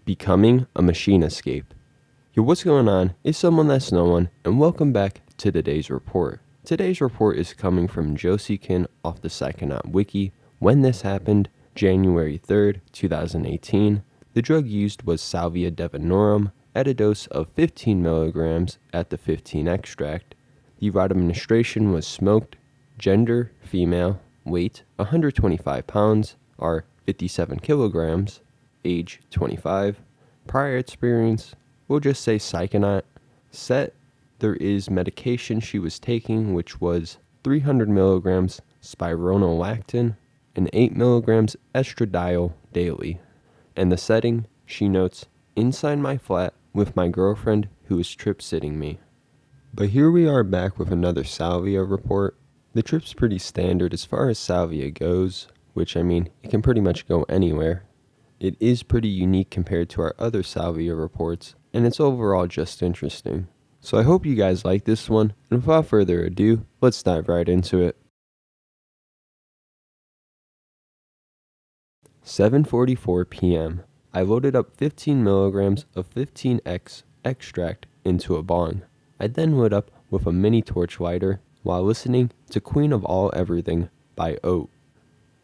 Becoming a machinescape. Yo, what's going on? It's someone that's no one, and welcome back to today's report. Today's report is coming from Josiekins off the Psychonaut Wiki. When this happened, January 3rd, 2018, the drug used was Salvia Divinorum at a dose of 15 milligrams at the 15 extract. The route of administration was smoked, gender, female, weight 125 pounds, are 57 kilograms, age 25, prior experience, we'll just say Psychonaut. Set, there is medication she was taking, which was 300 milligrams spironolactone and 8 milligrams estradiol daily. And the setting, she notes, inside my flat with my girlfriend who is trip sitting me. But here we are back with another Salvia report. The trip's pretty standard as far as Salvia goes, which I mean, it can pretty much go anywhere. It is pretty unique compared to our other Salvia reports, and it's overall just interesting. So I hope you guys like this one, and without further ado, let's dive right into it. 7:44 p.m. I loaded up 15 milligrams of 15X extract into a bong. I then lit up with a mini torch lighter while listening to Queen of All Everything by Oat.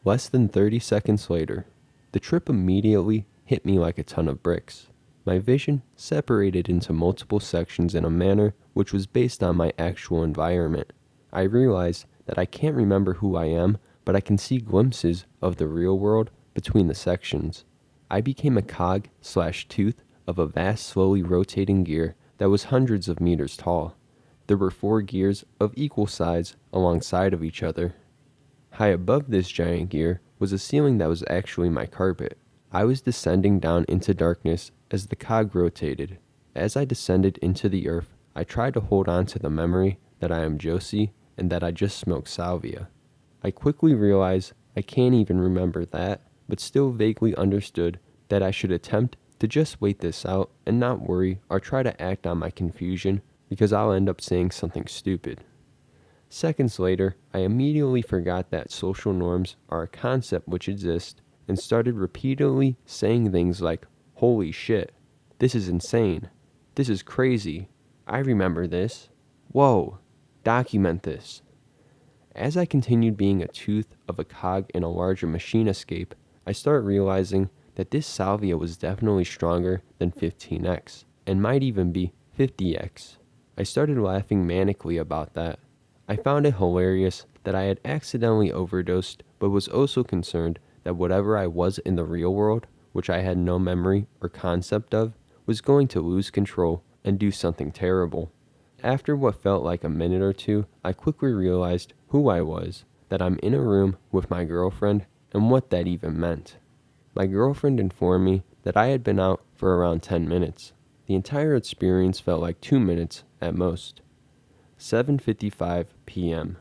Less than 30 seconds later, the trip immediately hit me like a ton of bricks. My vision separated into multiple sections in a manner which was based on my actual environment. I realized that I can't remember who I am, but I can see glimpses of the real world between the sections. I became a cog/tooth of a vast, slowly rotating gear that was hundreds of meters tall. There were 4 gears of equal size alongside of each other. High above this giant gear was a ceiling that was actually my carpet. I was descending down into darkness as the cog rotated. As I descended into the earth, I tried to hold on to the memory that I am Josie and that I just smoked Salvia. I quickly realized I can't even remember that, but still vaguely understood that I should attempt to just wait this out and not worry or try to act on my confusion because I'll end up saying something stupid. Seconds later, I immediately forgot that social norms are a concept which exists and started repeatedly saying things like, "Holy shit, this is insane, this is crazy, I remember this, whoa, document this." As I continued being a tooth of a cog in a larger machinescape, I started realizing that this Salvia was definitely stronger than 15X and might even be 50X. I started laughing manically about that. I found it hilarious that I had accidentally overdosed, but was also concerned that whatever I was in the real world, which I had no memory or concept of, was going to lose control and do something terrible. After what felt like a minute or two, I quickly realized who I was, that I'm in a room with my girlfriend, and what that even meant. My girlfriend informed me that I had been out for around 10 minutes. The entire experience felt like 2 minutes at most. 7:55 p.m.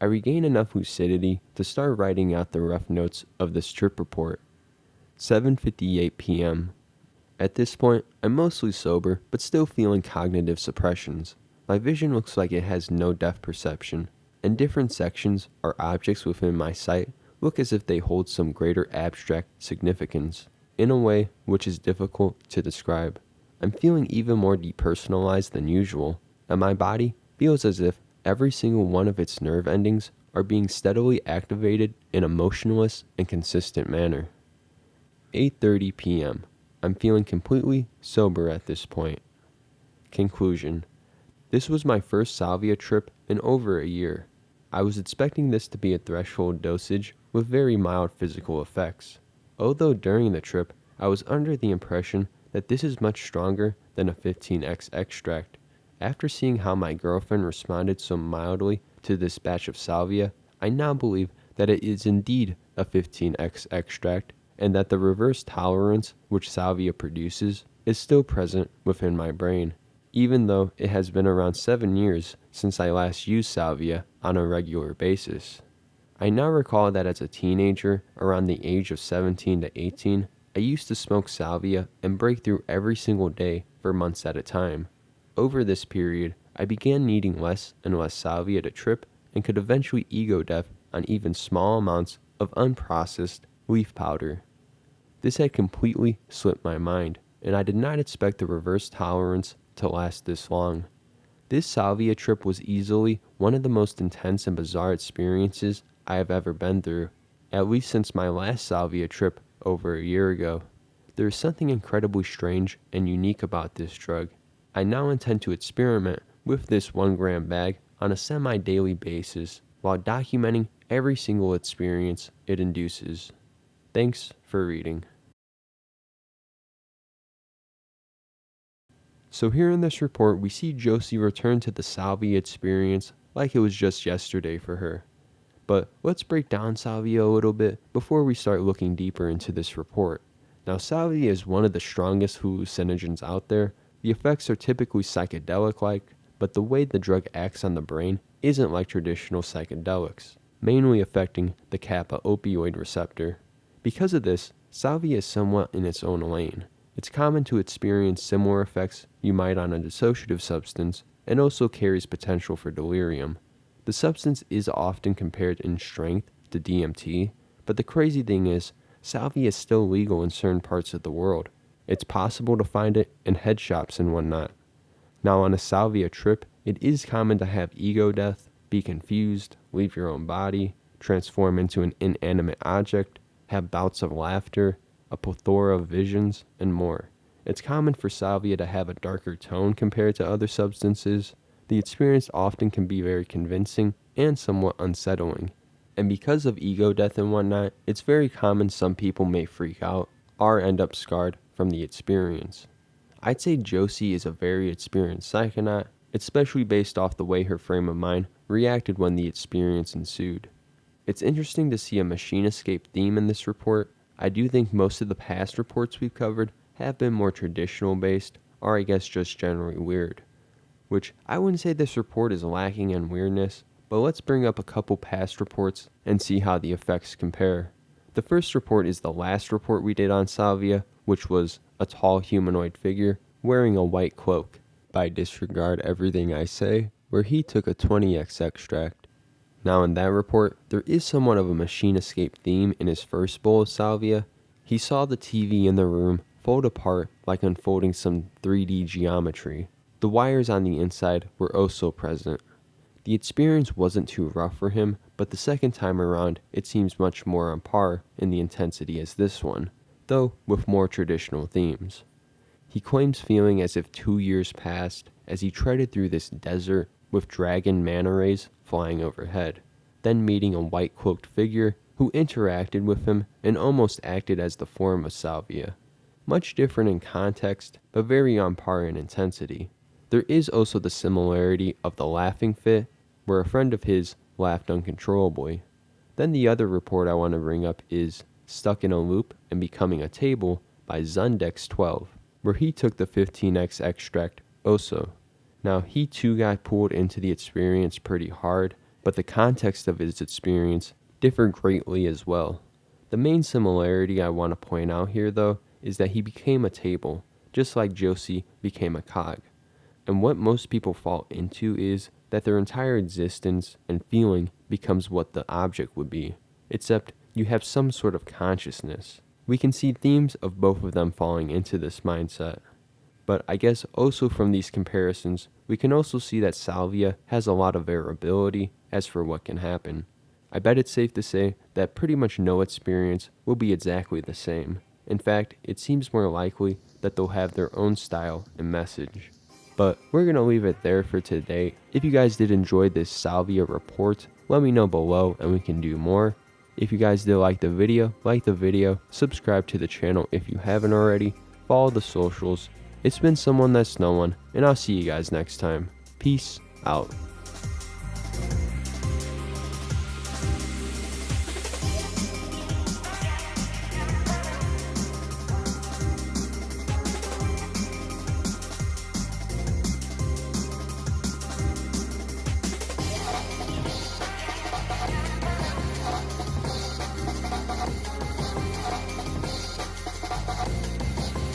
I regained enough lucidity to start writing out the rough notes of this trip report. 7:58 p.m. At this point, I'm mostly sober, but still feeling cognitive suppressions. My vision looks like it has no depth perception, and different sections or objects within my sight look as if they hold some greater abstract significance, in a way which is difficult to describe. I'm feeling even more depersonalized than usual, and my body feels as if every single one of its nerve endings are being steadily activated in a motionless and consistent manner. 8:30 p.m. I'm feeling completely sober at this point. Conclusion. This was my first Salvia trip in over a year. I was expecting this to be a threshold dosage with very mild physical effects. Although during the trip, I was under the impression that this is much stronger than a 15X extract. After seeing how my girlfriend responded so mildly to this batch of Salvia, I now believe that it is indeed a 15X extract, and that the reverse tolerance which Salvia produces is still present within my brain, even though it has been around 7 years since I last used Salvia on a regular basis. I now recall that as a teenager, around the age of 17 to 18, I used to smoke Salvia and break through every single day for months at a time. Over this period, I began needing less and less Salvia to trip and could eventually ego death on even small amounts of unprocessed leaf powder. This had completely slipped my mind, and I did not expect the reverse tolerance to last this long. This Salvia trip was easily one of the most intense and bizarre experiences I have ever been through, at least since my last Salvia trip over a year ago. There is something incredibly strange and unique about this drug. I now intend to experiment with this 1-gram bag on a semi-daily basis while documenting every single experience it induces. Thanks for reading. So here in this report, we see Josie return to the Salvia experience like it was just yesterday for her. But let's break down Salvia a little bit before we start looking deeper into this report. Now, Salvia is one of the strongest hallucinogens out there. The effects are typically psychedelic-like, but the way the drug acts on the brain isn't like traditional psychedelics, mainly affecting the kappa opioid receptor. Because of this, Salvia is somewhat in its own lane. It's common to experience similar effects you might on a dissociative substance, and also carries potential for delirium. The substance is often compared in strength to DMT, but the crazy thing is, Salvia is still legal in certain parts of the world. It's possible to find it in head shops and whatnot. Now, on a Salvia trip, it is common to have ego death, be confused, leave your own body, transform into an inanimate object, have bouts of laughter, a plethora of visions, and more. It's common for Salvia to have a darker tone compared to other substances. The experience often can be very convincing and somewhat unsettling. And because of ego death and whatnot, it's very common some people may freak out or end up scarred from the experience. I'd say Josie is a very experienced psychonaut, especially based off the way her frame of mind reacted when the experience ensued. It's interesting to see a machinescape theme in this report. I do think most of the past reports we've covered have been more traditional based, or I guess just generally weird. Which I wouldn't say this report is lacking in weirdness, but let's bring up a couple past reports and see how the effects compare. The first report is the last report we did on Salvia, which was a tall humanoid figure wearing a white cloak, by Disregard Everything I Say, where he took a 20x extract. Now in that report, there is somewhat of a machinescape theme in his first bowl of Salvia. He saw the TV in the room fold apart like unfolding some 3D geometry. The wires on the inside were also present. The experience wasn't too rough for him, but the second time around it seems much more on par in the intensity as this one, though with more traditional themes. He claims feeling as if 2 years passed as he treaded through this desert with dragon manta rays flying overhead, then meeting a white cloaked figure who interacted with him and almost acted as the form of Salvia. Much different in context, but very on par in intensity. There is also the similarity of the laughing fit, where a friend of his laughed uncontrollably. Then the other report I want to bring up is Stuck in a Loop and Becoming a Table by Zundex12, where he took the 15x extract also. Now, he too got pulled into the experience pretty hard, but the context of his experience differed greatly as well. The main similarity I want to point out here, though, is that he became a table, just like Josie became a cog. And what most people fall into is that their entire existence and feeling becomes what the object would be, except you have some sort of consciousness. We can see themes of both of them falling into this mindset. But I guess also from these comparisons, we can also see that Salvia has a lot of variability as for what can happen. I bet it's safe to say that pretty much no experience will be exactly the same. In fact, it seems more likely that they'll have their own style and message. But we're going to leave it there for today. If you guys did enjoy this Salvia report, let me know below and we can do more. If you guys did like the video, subscribe to the channel if you haven't already, follow the socials. It's been someone that's no one, and I'll see you guys next time. Peace out.